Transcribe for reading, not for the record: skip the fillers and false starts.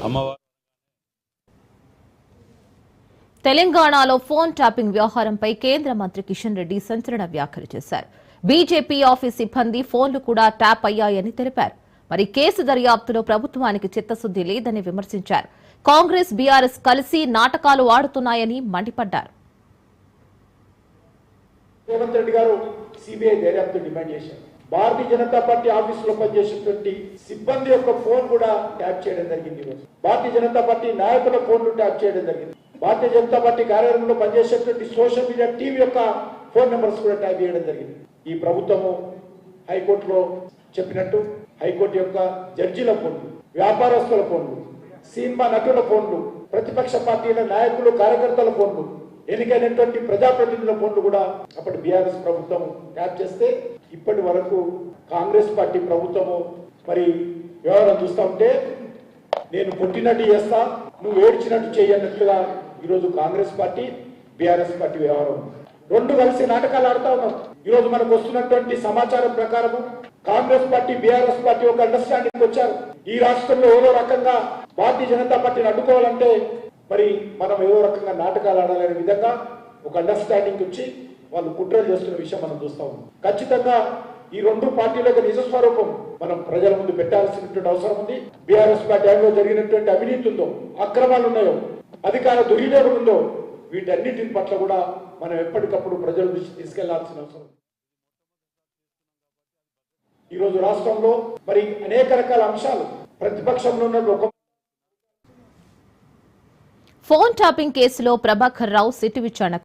అమ్మవారు తెలంగాణలో phone tapping వ్యవహారంపై కేంద్ర మంత్రి కిషన్ రెడ్డి సంచలన వ్యాఖ్యలు చేశారు. బీజేపీ ఆఫీస్ సిబ్బంది ఫోన్లు కూడా ట్యాప్ అయ్యాయని తెలిపారు. మరి కేసు దర్యాప్తులో ప్రభుత్వానికి చిత్తశుద్ది లేదని విమర్శించారు. కాంగ్రెస్ బీఆర్ఎస్ కలిసి నాటకాలు ఆడుతున్నాయని మండిపడ్డారు. రేవంత్ రెడ్డి గారు సిబిఐ దర్యాప్తు డిమాండ్ చేశారు. భారతీయ జనతా పార్టీ ఆఫీసులో పనిచేసేటువంటి సిబ్బంది యొక్క ఫోన్ కూడా ట్యాప్ చేయడం జరిగింది. భారతీయ జనతా పార్టీ నాయకుల ఫోన్లు ట్యాప్ చేయడం జరిగింది. భారతీయ జనతా పార్టీ కార్యాలయంలో పనిచేసేటువంటి సోషల్ మీడియా టీవీ యొక్క ఫోన్ నెంబర్స్ కూడా ట్యాప్ చేయడం జరిగింది. ఈ ప్రభుత్వము హైకోర్టులో చెప్పినట్టు హైకోర్టు యొక్క జడ్జిల ఫోన్లు, వ్యాపారస్తుల ఫోన్లు, సినిమా నటుల ఫోన్లు, ప్రతిపక్ష పార్టీల నాయకులు కార్యకర్తల ఫోన్లు, ఎన్నికైనటువంటి ప్రజాప్రతినిధుల ఫోన్లు కూడా అప్పటి బీఆర్ఎస్ ప్రభుత్వం ట్యాప్ చేస్తే ఇప్పటి వరకు కాంగ్రెస్ పార్టీ ప్రభుత్వము మరి వ్యవహారం చూస్తూ ఉంటే నేను పుట్టినట్టు చేస్తా, నువ్వు ఏడ్చినట్టు చేయన్నట్లుగా ఈరోజు కాంగ్రెస్ పార్టీ బీఆర్ఎస్ పార్టీ వ్యవహారం రెండు కలిసి నాటకాలు ఆడుతా ఉన్నాం. ఈరోజు మనకు వస్తున్నటువంటి సమాచారం ప్రకారం కాంగ్రెస్ పార్టీ బీఆర్ఎస్ పార్టీ ఒక అండర్స్టాండింగ్ వచ్చారు. ఈ రాష్ట్రంలో ఏదో రకంగా భారతీయ జనతా పార్టీని అడ్డుకోవాలంటే మరి మనం ఏదో రకంగా నాటకాలు ఆడాలనే విధంగా ఒక అండర్స్టాండింగ్ వచ్చి వాళ్ళు కుట్రలు చేస్తున్న విషయం మనం చూస్తా ఉన్నాం. ఖచ్చితంగా ఈ రెండు పార్టీల యొక్క నిజ స్వరూపం మనం ప్రజల ముందు పెట్టాల్సినటువంటి అవసరం ఉంది. బీఆర్ఎస్ పార్టీలో జరిగినటువంటి అవినీతి ఉందో, అక్రమాలు ఉన్నాయో, అధికార దుర్వినియోగం ఉందో, వీటన్నిటి పట్ల కూడా మనం ఎప్పటికప్పుడు ప్రజల దృష్టి తీసుకెళ్లాల్సిన అవసరం. ఈరోజు రాష్ట్రంలో మరి అనేక రకాల అంశాలు ప్రతిపక్షంలో ఉన్న ఫోన్ ట్యాపింగ్ కేసులో ప్రభాకర్ రావు సిట్ విచారణ